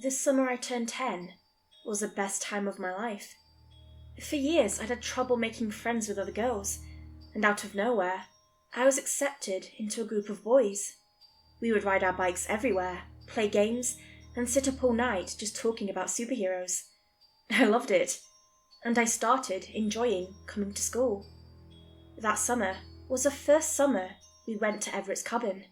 The summer I turned 10 was the best time of my life. For years I'd had trouble making friends with other girls, and out of nowhere, I was accepted into a group of boys. We would ride our bikes everywhere, play games, and sit up all night just talking about superheroes. I loved it, and I started enjoying coming to school. That summer was the first summer we went to Everett's cabin.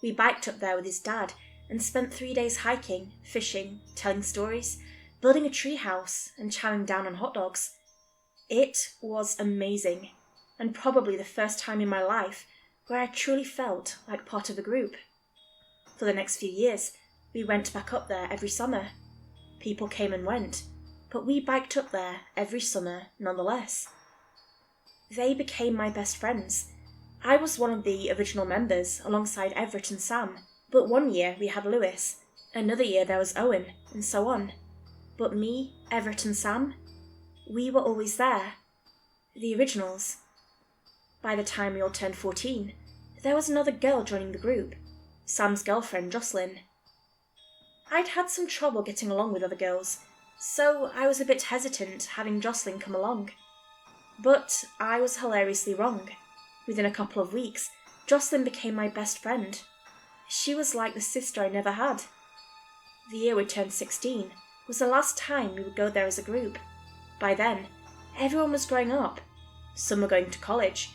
We biked up there with his dad and spent 3 days hiking, fishing, telling stories, building a tree house, and chowing down on hot dogs. It was amazing, and probably the first time in my life where I truly felt like part of a group. For the next few years, we went back up there every summer. People came and went, but we biked up there every summer nonetheless. They became my best friends. I was one of the original members alongside Everett and Sam, but one year we had Lewis, another year there was Owen, and so on. But me, Everett and Sam, we were always there. The originals. By the time we all turned 14, there was another girl joining the group, Sam's girlfriend Jocelyn. I'd had some trouble getting along with other girls, so I was a bit hesitant having Jocelyn come along. But I was hilariously wrong. Within a couple of weeks, Jocelyn became my best friend. She was like the sister I never had. The year we turned 16 was the last time we would go there as a group. By then, everyone was growing up. Some were going to college,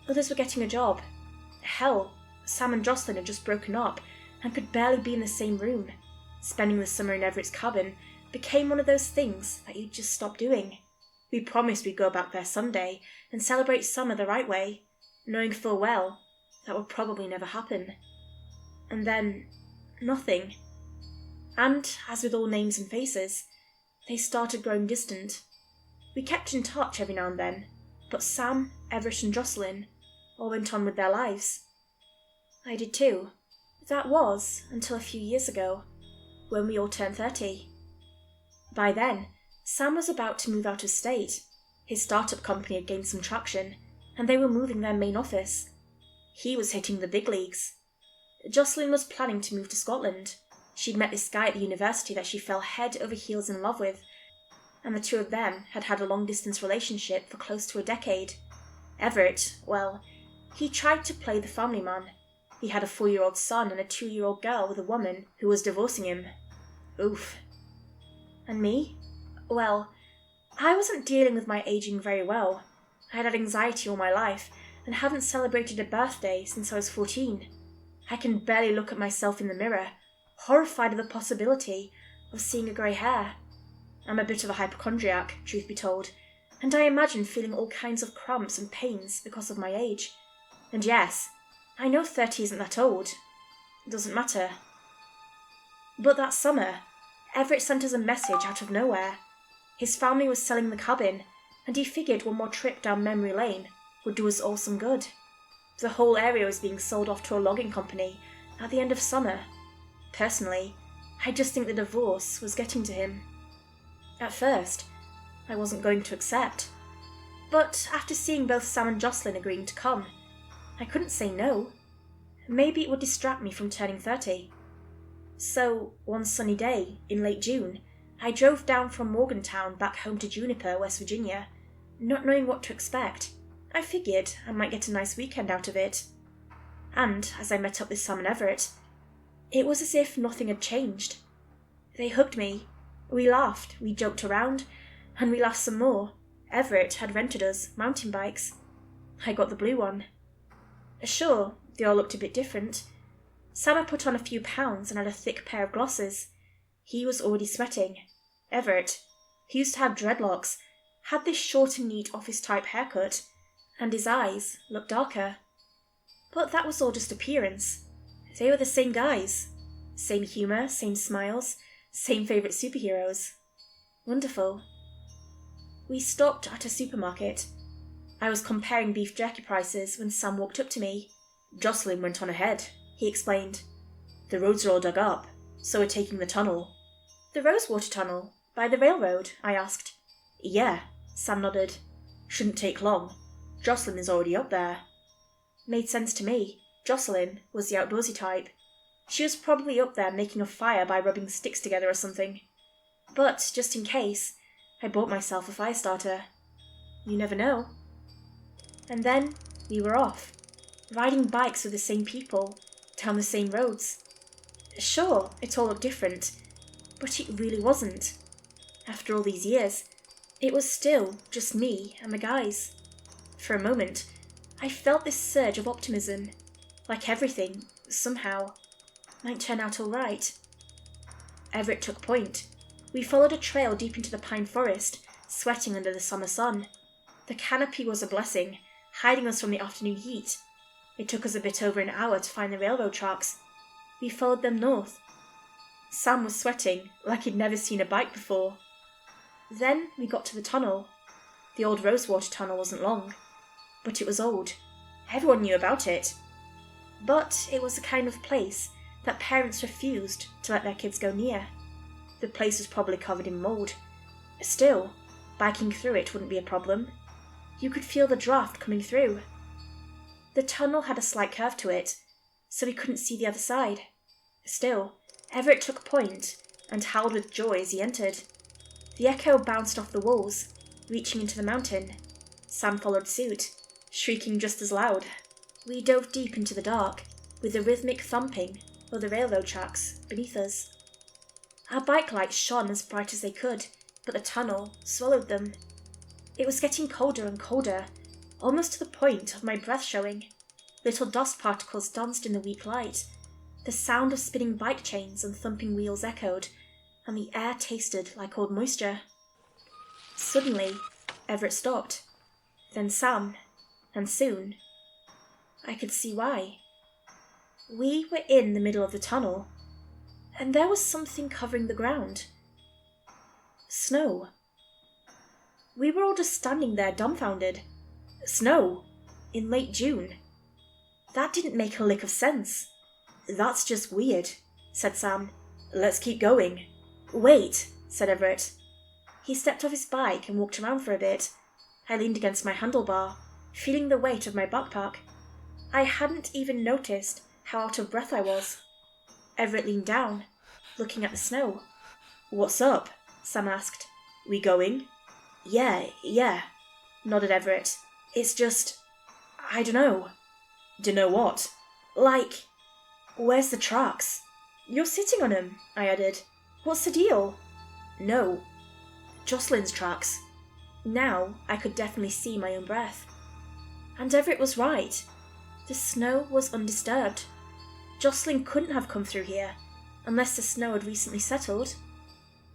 others were getting a job. Hell, Sam and Jocelyn had just broken up and could barely be in the same room. Spending the summer in Everett's cabin became one of those things that you just stop doing. We promised we'd go back there someday and celebrate summer the right way, knowing full well that would probably never happen. And then, nothing. And, as with all names and faces, they started growing distant. We kept in touch every now and then, but Sam, Everett and Jocelyn all went on with their lives. I did too. That was until a few years ago, when we all turned 30. By then, Sam was about to move out of state. His startup company had gained some traction, and they were moving their main office. He was hitting the big leagues. Jocelyn was planning to move to Scotland. She'd met this guy at the university that she fell head over heels in love with, and the two of them had had a long-distance relationship for close to a decade. Everett, well, he tried to play the family man. He had a 4-year-old son and a 2-year-old girl with a woman who was divorcing him. Oof. And me? Well, I wasn't dealing with my aging very well. I had had anxiety all my life and hadn't celebrated a birthday since I was 14. I can barely look at myself in the mirror, horrified at the possibility of seeing a grey hair. I'm a bit of a hypochondriac, truth be told, and I imagine feeling all kinds of cramps and pains because of my age. And yes, I know 30 isn't that old. It doesn't matter. But that summer, Everett sent us a message out of nowhere. His family was selling the cabin, and he figured one more trip down memory lane would do us all some good. The whole area was being sold off to a logging company at the end of summer. Personally, I just think the divorce was getting to him. At first, I wasn't going to accept. But after seeing both Sam and Jocelyn agreeing to come, I couldn't say no. Maybe it would distract me from turning 30. So, one sunny day, in late June, I drove down from Morgantown back home to Juniper, West Virginia, not knowing what to expect. I figured I might get a nice weekend out of it. And, as I met up with Sam and Everett, it was as if nothing had changed. They hugged me, we laughed, we joked around, and we laughed some more. Everett had rented us mountain bikes. I got the blue one. Sure, they all looked a bit different. Sam had put on a few pounds and had a thick pair of glosses. He was already sweating. Everett, who used to have dreadlocks, had this short and neat office-type haircut, and his eyes looked darker. But that was all just appearance. They were the same guys. Same humour, same smiles, same favourite superheroes. Wonderful. We stopped at a supermarket. I was comparing beef jerky prices when Sam walked up to me. Jocelyn went on ahead, he explained. The roads are all dug up, so we're taking the tunnel. The Rosewater tunnel? By the railroad? I asked. Yeah, Sam nodded. Shouldn't take long. Jocelyn is already up there. Made sense to me. Jocelyn was the outdoorsy type. She was probably up there making a fire by rubbing sticks together or something. But, just in case, I bought myself a fire starter. You never know. And then we were off, riding bikes with the same people, down the same roads. Sure, it all looked different, but it really wasn't. After all these years, it was still just me and the guys. For a moment, I felt this surge of optimism, like everything, somehow, might turn out all right. Everett took point. We followed a trail deep into the pine forest, sweating under the summer sun. The canopy was a blessing, hiding us from the afternoon heat. It took us a bit over an hour to find the railroad tracks. We followed them north. Sam was sweating like he'd never seen a bike before. Then we got to the tunnel. The old Rosewater tunnel wasn't long, but it was old. Everyone knew about it. But it was the kind of place that parents refused to let their kids go near. The place was probably covered in mould. Still, biking through it wouldn't be a problem. You could feel the draft coming through. The tunnel had a slight curve to it, so we couldn't see the other side. Still, Everett took point and howled with joy as he entered. The echo bounced off the walls, reaching into the mountain. Sam followed suit, shrieking just as loud. We dove deep into the dark, with the rhythmic thumping of the railroad tracks beneath us. Our bike lights shone as bright as they could, but the tunnel swallowed them. It was getting colder and colder, almost to the point of my breath showing. Little dust particles danced in the weak light. The sound of spinning bike chains and thumping wheels echoed, and the air tasted like old moisture. Suddenly, Everett stopped. Then Sam, and soon, I could see why. We were in the middle of the tunnel, and there was something covering the ground. Snow. We were all just standing there dumbfounded. Snow. In late June. That didn't make a lick of sense. That's just weird, said Sam. Let's keep going. Wait, said Everett. He stepped off his bike and walked around for a bit. I leaned against my handlebar, feeling the weight of my backpack. I hadn't even noticed how out of breath I was. Everett leaned down, looking at the snow. What's up? Sam asked. We going? Yeah, nodded Everett. It's just, I dunno. Dunno what? Like, where's the tracks? You're sitting on 'em, I added. What's the deal? No, Jocelyn's tracks. Now I could definitely see my own breath. And Everett was right. The snow was undisturbed. Jocelyn couldn't have come through here, unless the snow had recently settled.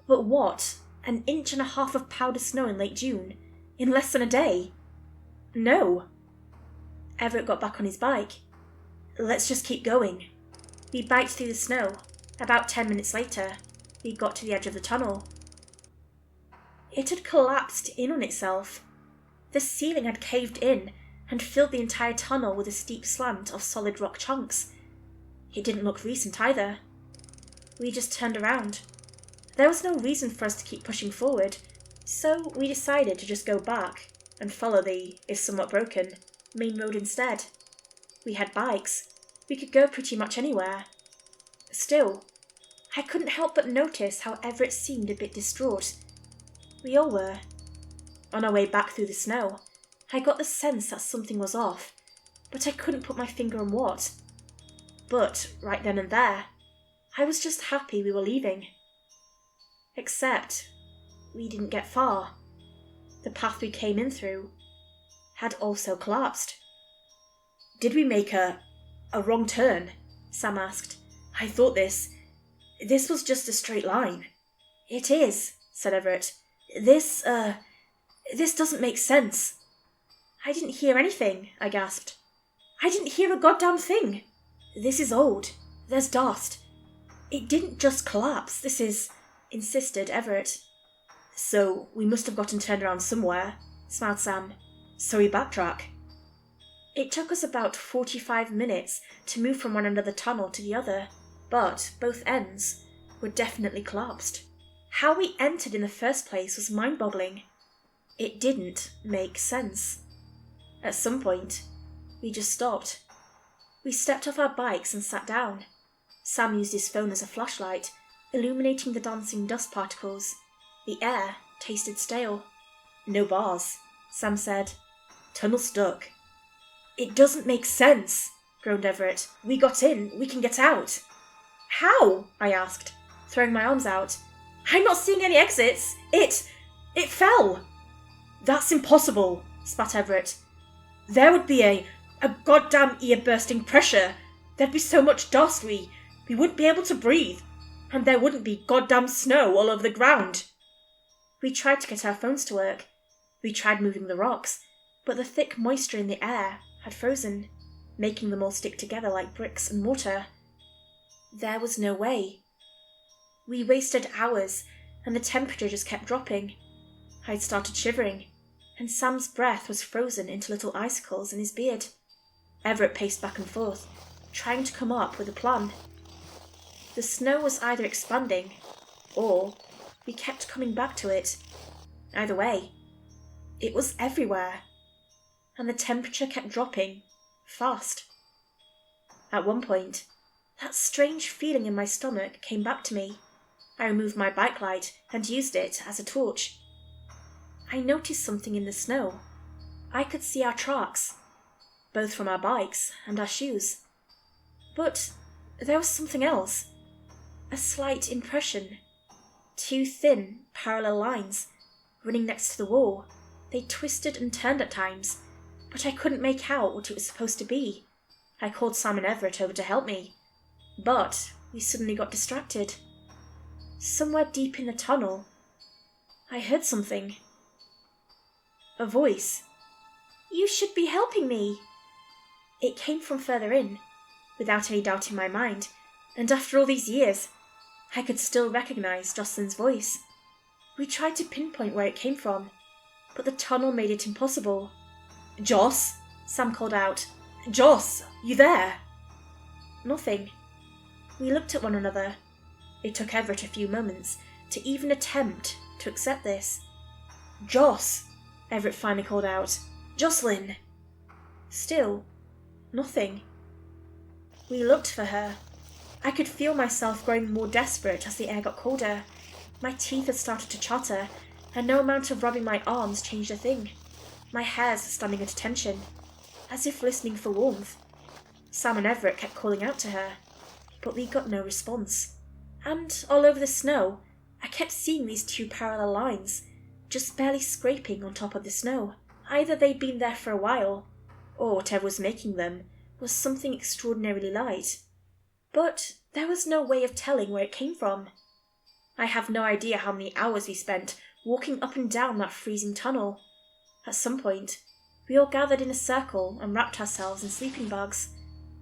But what? An inch and a half of powder snow in late June? In less than a day? No. Everett got back on his bike. Let's just keep going. We biked through the snow. About 10 minutes later, we got to the edge of the tunnel. It had collapsed in on itself. The ceiling had caved in and filled the entire tunnel with a steep slant of solid rock chunks. It didn't look recent either. We just turned around. There was no reason for us to keep pushing forward, so we decided to just go back and follow the, if somewhat broken, main road instead. We had bikes. We could go pretty much anywhere. Still, I couldn't help but notice how Everett seemed a bit distraught. We all were. On our way back through the snow, I got the sense that something was off, but I couldn't put my finger on what. But, right then and there, I was just happy we were leaving. Except, we didn't get far. The path we came in through had also collapsed. Did we make a wrong turn? Sam asked. I thought this was just a straight line. It is, said Everett. This doesn't make sense. I didn't hear anything, I gasped. I didn't hear a goddamn thing. This is old. There's dust. It didn't just collapse. This is, insisted Everett. So we must have gotten turned around somewhere, smiled Sam. So we backtrack. It took us about 45 minutes to move from one end of the tunnel to the other, but both ends were definitely collapsed. How we entered in the first place was mind-boggling. It didn't make sense. At some point, we just stopped. We stepped off our bikes and sat down. Sam used his phone as a flashlight, illuminating the dancing dust particles. The air tasted stale. "No bars," Sam said. "Tunnel stuck." "It doesn't make sense," groaned Everett. "We got in, we can get out." "How?" I asked, throwing my arms out. "I'm not seeing any exits. It fell." "That's impossible," spat Everett. "There would be a goddamn ear-bursting pressure. There'd be so much dust we wouldn't be able to breathe. And there wouldn't be goddamn snow all over the ground." We tried to get our phones to work. We tried moving the rocks, but the thick moisture in the air had frozen, making them all stick together like bricks and mortar. There was no way. We wasted hours, and the temperature just kept dropping. I'd started shivering, and Sam's breath was frozen into little icicles in his beard. Everett paced back and forth, trying to come up with a plan. The snow was either expanding, or we kept coming back to it. Either way, it was everywhere, and the temperature kept dropping, fast. At one point, that strange feeling in my stomach came back to me. I removed my bike light and used it as a torch. I noticed something in the snow. I could see our tracks, both from our bikes and our shoes. But there was something else. A slight impression. 2 thin, parallel lines, running next to the wall. They twisted and turned at times, but I couldn't make out what it was supposed to be. I called Sam and Everett over to help me, but we suddenly got distracted. Somewhere deep in the tunnel, I heard something. A voice. "You should be helping me." It came from further in, without any doubt in my mind, and after all these years, I could still recognise Jocelyn's voice. We tried to pinpoint where it came from, but the tunnel made it impossible. "Joss," Sam called out. "Joss, you there?" Nothing. We looked at one another. It took Everett a few moments to even attempt to accept this. "Joss," Everett finally called out. "Jocelyn." Still, nothing. We looked for her. I could feel myself growing more desperate as the air got colder. My teeth had started to chatter, and no amount of rubbing my arms changed a thing. My hairs standing at attention, as if listening for warmth. Sam and Everett kept calling out to her, but we got no response. And all over the snow, I kept seeing these 2 parallel lines, just barely scraping on top of the snow. Either they'd been there for a while, or whatever was making them was something extraordinarily light. But there was no way of telling where it came from. I have no idea how many hours we spent walking up and down that freezing tunnel. At some point, we all gathered in a circle and wrapped ourselves in sleeping bags.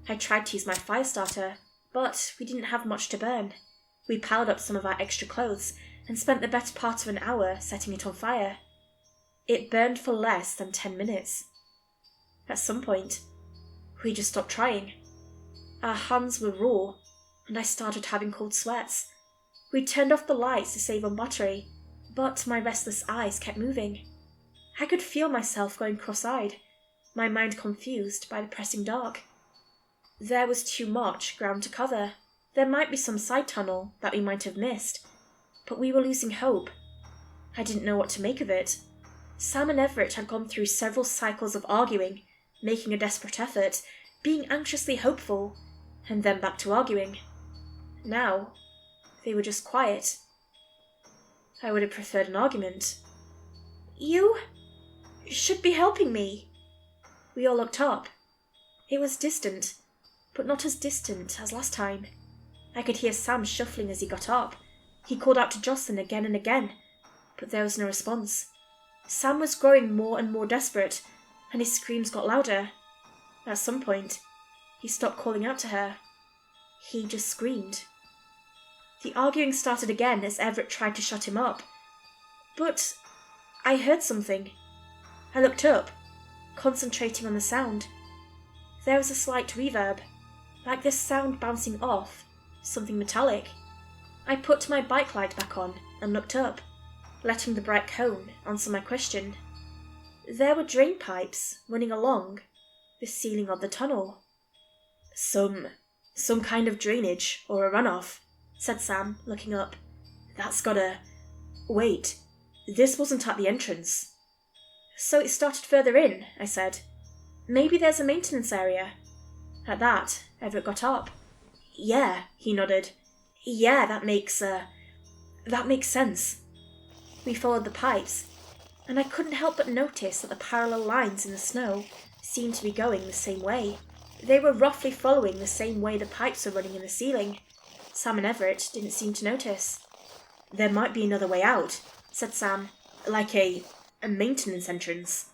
I tried to use my fire starter, but we didn't have much to burn. We piled up some of our extra clothes and spent the better part of an hour setting it on fire. It burned for less than 10 minutes. At some point, we just stopped trying. Our hands were raw, and I started having cold sweats. We turned off the lights to save on battery, but my restless eyes kept moving. I could feel myself going cross-eyed, my mind confused by the pressing dark. There was too much ground to cover. There might be some side tunnel that we might have missed, but we were losing hope. I didn't know what to make of it. Sam and Everett had gone through several cycles of arguing, making a desperate effort, being anxiously hopeful, and then back to arguing. Now, they were just quiet. I would have preferred an argument. "You should be helping me." We all looked up. It was distant, but not as distant as last time. I could hear Sam shuffling as he got up. He called out to Jocelyn again and again, but there was no response. Sam was growing more and more desperate, and his screams got louder. At some point, he stopped calling out to her. He just screamed. The arguing started again as Everett tried to shut him up. But I heard something. I looked up, concentrating on the sound. There was a slight reverb, like this sound bouncing off something metallic. I put my bike light back on and looked up, letting the bright cone answer my question. There were drain pipes running along the ceiling of the tunnel. Some Some kind of drainage or a runoff, said Sam, looking up. That's gotta... Wait, this wasn't at the entrance. So it started further in, I said. Maybe there's a maintenance area. At that, Everett got up. Yeah, he nodded. Yeah, that makes sense. We followed the pipes, and I couldn't help but notice that the parallel lines in the snow seemed to be going the same way. They were roughly following the same way the pipes were running in the ceiling. Sam and Everett didn't seem to notice. There might be another way out, said Sam, like a maintenance entrance.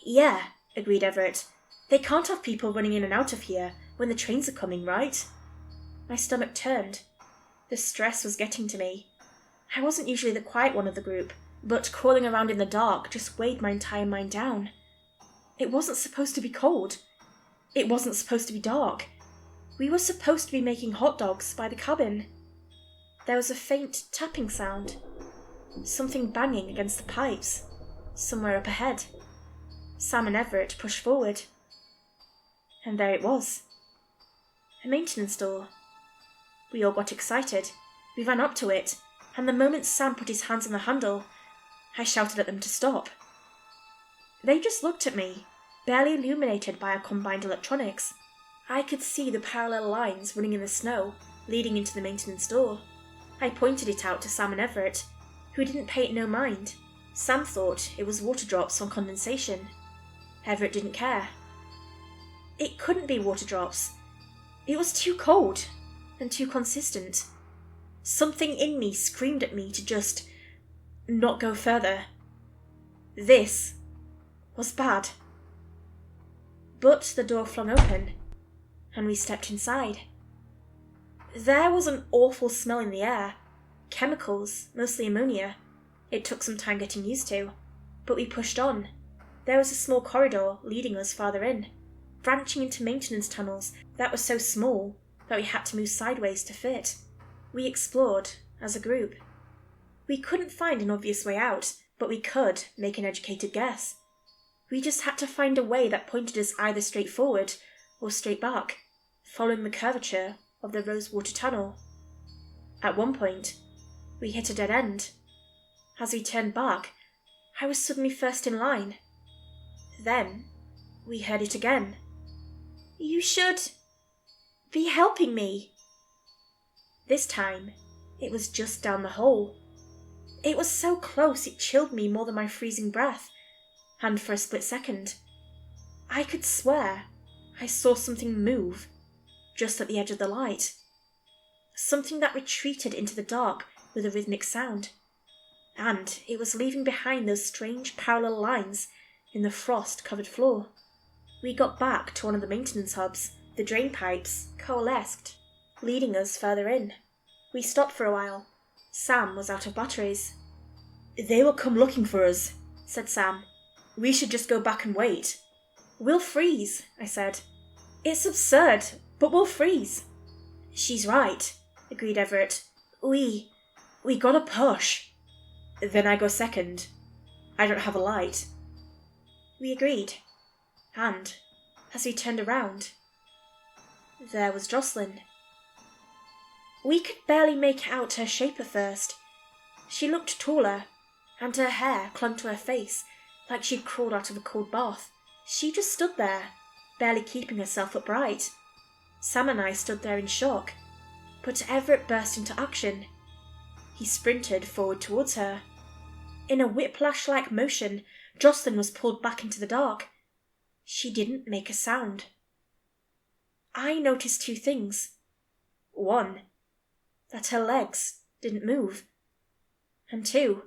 Yeah, agreed Everett. They can't have people running in and out of here when the trains are coming, right? My stomach turned. The stress was getting to me. I wasn't usually the quiet one of the group, but crawling around in the dark just weighed my entire mind down. It wasn't supposed to be cold. It wasn't supposed to be dark. We were supposed to be making hot dogs by the cabin. There was a faint tapping sound. Something banging against the pipes, somewhere up ahead. Sam and Everett pushed forward. And there it was. A maintenance door. We all got excited. We ran up to it, and the moment Sam put his hands on the handle, I shouted at them to stop. They just looked at me, barely illuminated by our combined electronics. I could see the parallel lines running in the snow, leading into the maintenance door. I pointed it out to Sam and Everett, who didn't pay it no mind. Sam thought it was water drops on condensation. Everett didn't care. It couldn't be water drops. It was too cold and too consistent. Something in me screamed at me to just not go further. This was bad. But the door flung open, and we stepped inside. There was an awful smell in the air. Chemicals, mostly ammonia. It took some time getting used to, but we pushed on. There was a small corridor leading us farther in, branching into maintenance tunnels that were so small that we had to move sideways to fit. We explored as a group. We couldn't find an obvious way out, but we could make an educated guess. We just had to find a way that pointed us either straight forward or straight back, following the curvature of the Rosewater tunnel. At one point, we hit a dead end. As we turned back, I was suddenly first in line. Then, we heard it again. You should be helping me. This time, it was just down the hole. It was so close it chilled me more than my freezing breath, and for a split second, I could swear I saw something move just at the edge of the light. Something that retreated into the dark with a rhythmic sound, and it was leaving behind those strange parallel lines in the frost-covered floor. We got back to one of the maintenance hubs. The drain pipes coalesced, leading us further in. We stopped for a while. Sam was out of batteries. They will come looking for us, said Sam. We should just go back and wait. We'll freeze, I said. It's absurd, but we'll freeze. She's right, agreed Everett. We gotta push. Then I go second. I don't have a light. We agreed. And, as we turned around, there was Jocelyn. We could barely make out her shape at first. She looked taller, and her hair clung to her face like she'd crawled out of a cold bath. She just stood there, barely keeping herself upright. Sam and I stood there in shock, but Everett burst into action. He sprinted forward towards her. In a whiplash-like motion, Jocelyn was pulled back into the dark. She didn't make a sound. I noticed two things. One, that her legs didn't move. And two,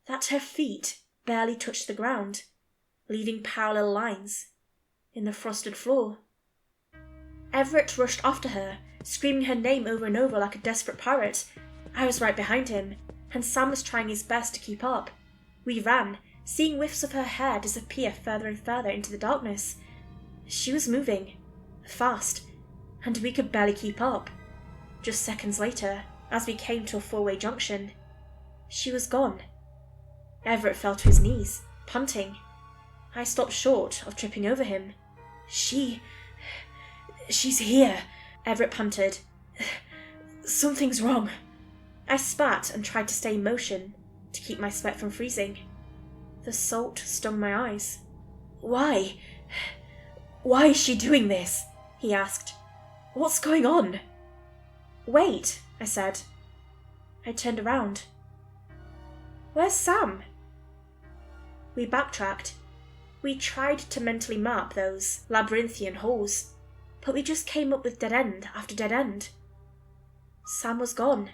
that her feet barely touched the ground, leaving parallel lines in the frosted floor. Everett rushed after her, screaming her name over and over like a desperate parrot. I was right behind him, and Sam was trying his best to keep up. We ran, seeing whiffs of her hair disappear further and further into the darkness. She was moving, fast, and we could barely keep up. Just seconds later, as we came to a four-way junction, she was gone. Everett fell to his knees, panting. I stopped short of tripping over him. She's here, Everett panted. Something's wrong. I spat and tried to stay in motion to keep my sweat from freezing. The salt stung my eyes. Why? Why is she doing this? He asked. What's going on? Wait, I said. I turned around. Where's Sam? We backtracked. We tried to mentally map those labyrinthian holes, but we just came up with dead end after dead end. Sam was gone.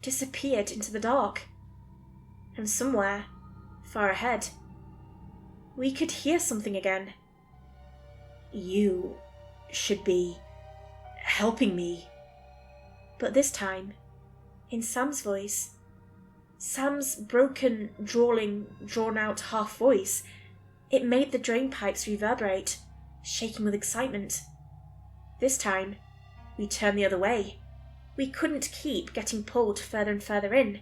Disappeared into the dark. And somewhere, far ahead, we could hear something again. You should be helping me. But this time, in Sam's voice, Sam's broken, drawling, drawn-out half voice, it made the drain pipes reverberate, shaking with excitement. This time, we turned the other way. We couldn't keep getting pulled further and further in.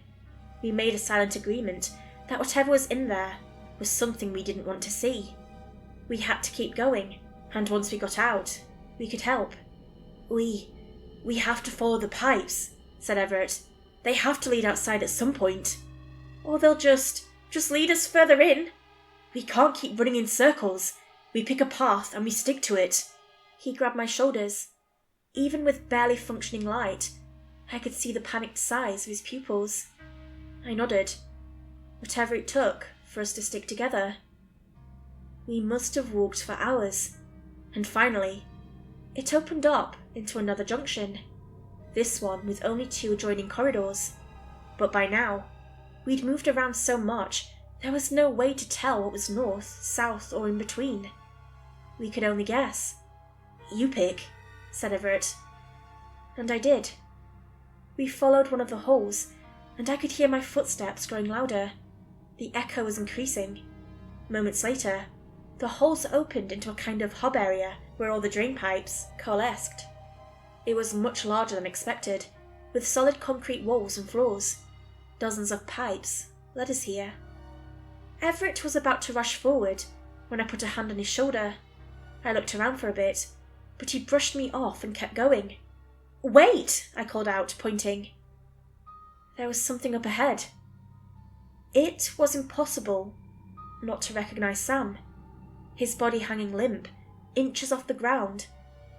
We made a silent agreement that whatever was in there was something we didn't want to see. We had to keep going, and once we got out, we could help. We have to follow the pipes, said Everett. They have to lead outside at some point. Or they'll just lead us further in. We can't keep running in circles. We pick a path and we stick to it. He grabbed my shoulders. Even with barely functioning light, I could see the panicked size of his pupils. I nodded. Whatever it took for us to stick together. We must have walked for hours, and finally, it opened up into another junction, this one with only 2 adjoining corridors. But by now, we'd moved around so much, there was no way to tell what was north, south, or in between. We could only guess. You pick, said Everett. And I did. We followed one of the holes, and I could hear my footsteps growing louder. The echo was increasing. Moments later, the holes opened into a kind of hub area where all the drain pipes coalesced. It was much larger than expected, with solid concrete walls and floors. Dozens of pipes led us here. Everett was about to rush forward when I put a hand on his shoulder. I looked around for a bit, but he brushed me off and kept going. Wait! I called out, pointing. There was something up ahead. It was impossible not to recognize Sam, his body hanging limp, inches off the ground,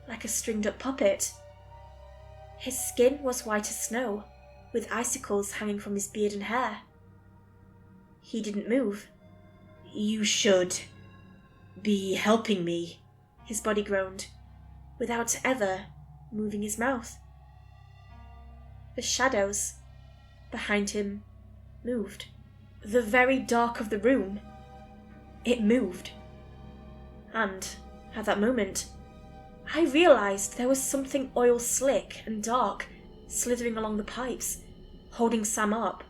like a stringed-up puppet. His skin was white as snow, with icicles hanging from his beard and hair. He didn't move. You should be helping me, his body groaned, without ever moving his mouth. The shadows behind him moved. The very dark of the room, it moved. And at that moment, I realized there was something oil-slick and dark slithering along the pipes, holding Sam up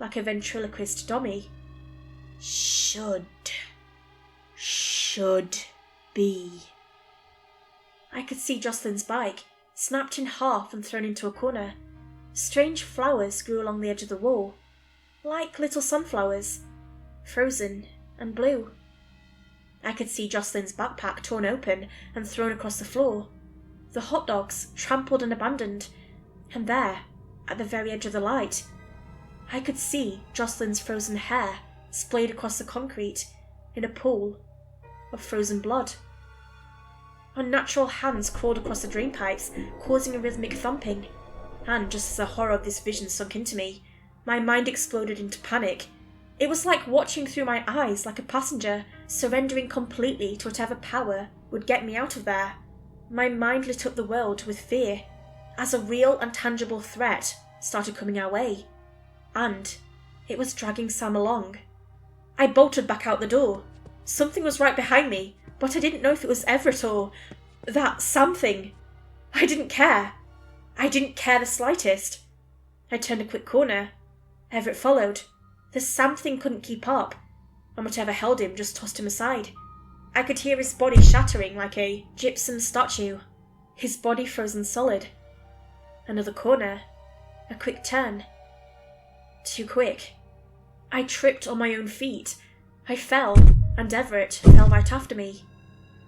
like a ventriloquist dummy. Should be. I could see Jocelyn's bike, snapped in half and thrown into a corner. Strange flowers grew along the edge of the wall, like little sunflowers, frozen and blue. I could see Jocelyn's backpack torn open and thrown across the floor, the hot dogs trampled and abandoned, and there, at the very edge of the light, I could see Jocelyn's frozen hair splayed across the concrete in a pool of frozen blood. Unnatural hands crawled across the drain pipes, causing a rhythmic thumping, and just as the horror of this vision sunk into me, my mind exploded into panic. It was like watching through my eyes like a passenger, surrendering completely to whatever power would get me out of there. My mind lit up the world with fear, as a real and tangible threat started coming our way. And it was dragging Sam along. I bolted back out the door. Something was right behind me, but I didn't know if it was Everett or that something. I didn't care. I didn't care the slightest. I turned a quick corner. Everett followed. The Sam thing couldn't keep up, and whatever held him just tossed him aside. I could hear his body shattering like a gypsum statue, his body frozen solid. Another corner. A quick turn. Too quick. I tripped on my own feet. I fell, and Everett fell right after me.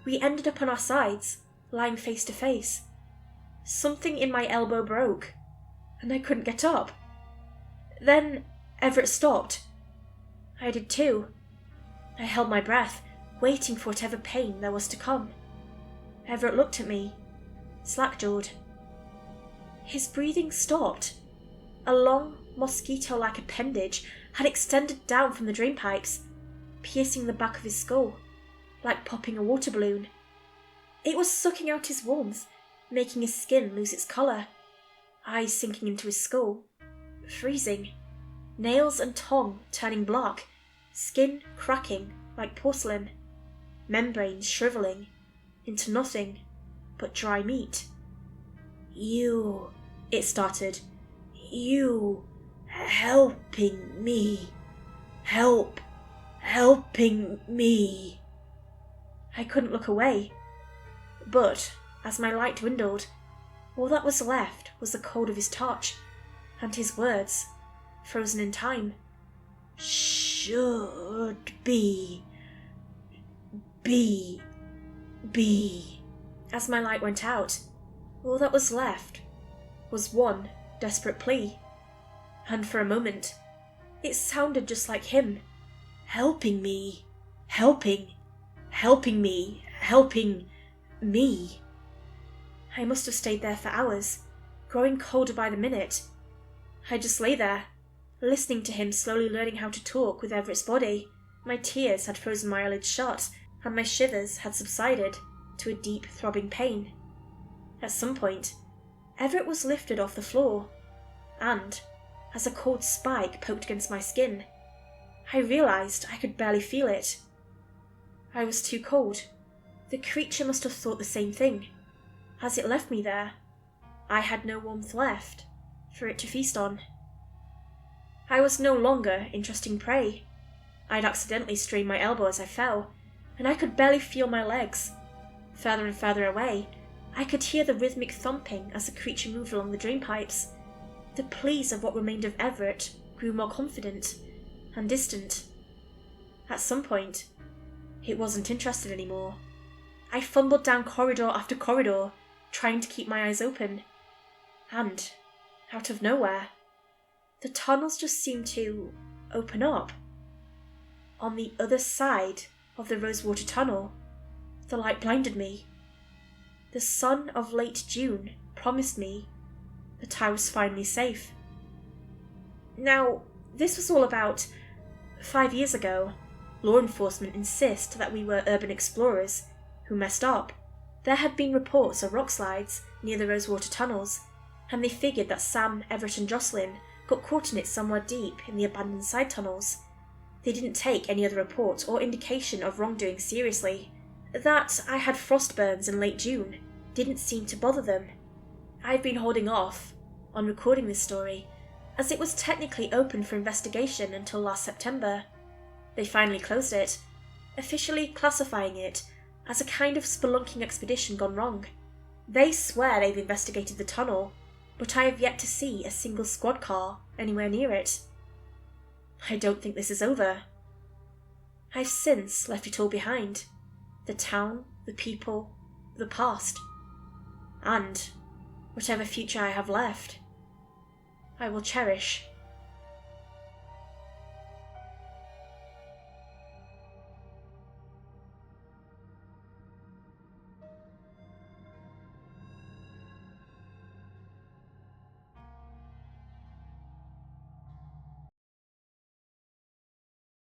We ended up on our sides, lying face to face. something in my elbow broke, and I couldn't get up. Then Everett stopped. I did too. I held my breath, waiting for whatever pain there was to come. Everett looked at me, slack-jawed. His breathing stopped. A long, mosquito-like appendage had extended down from the drain pipes, piercing the back of his skull, like popping a water balloon. It was sucking out his warmth, making his skin lose its colour, eyes sinking into his skull, freezing, nails and tongue turning black, skin cracking like porcelain, membranes shrivelling into nothing but dry meat. "You," it started, "you helping me, helping me." I couldn't look away, but as my light dwindled, all that was left was the cold of his touch, and his words, frozen in time. "Should be. As my light went out, all that was left was one desperate plea, and for a moment, it sounded just like him, helping me, helping me. I must have stayed there for hours, growing colder by the minute. I just lay there, listening to him slowly learning how to talk with Everett's body. My tears had frozen my eyelids shut, and my shivers had subsided to a deep throbbing pain. At some point, Everett was lifted off the floor, and, as a cold spike poked against my skin, I realised I could barely feel it. I was too cold. The creature must have thought the same thing. As it left me there, I had no warmth left for it to feast on. I was no longer interesting prey. I'd accidentally strained my elbow as I fell, and I could barely feel my legs. Further and further away, I could hear the rhythmic thumping as the creature moved along the drain pipes. The pleas of what remained of Everett grew more confident and distant. At some point, it wasn't interested anymore. I fumbled down corridor after corridor, trying to keep my eyes open. And, out of nowhere, the tunnels just seemed to open up. On the other side of the Rosewater tunnel, the light blinded me. The sun of late June promised me that I was finally safe. Now, this was all about 5 years ago. Law enforcement insist that we were urban explorers who messed up. There had been reports of rock slides near the Rosewater tunnels, and they figured that Sam, Everett and Jocelyn got caught in it somewhere deep in the abandoned side tunnels. They didn't take any other report or indication of wrongdoing seriously. That I had frost burns in late June didn't seem to bother them. I've been holding off on recording this story, as it was technically open for investigation until last September. They finally closed it, officially classifying it as a kind of spelunking expedition gone wrong. They swear they've investigated the tunnel, but I have yet to see a single squad car anywhere near it. I don't think this is over. I've since left it all behind. The town, the people, the past. And whatever future I have left, I will cherish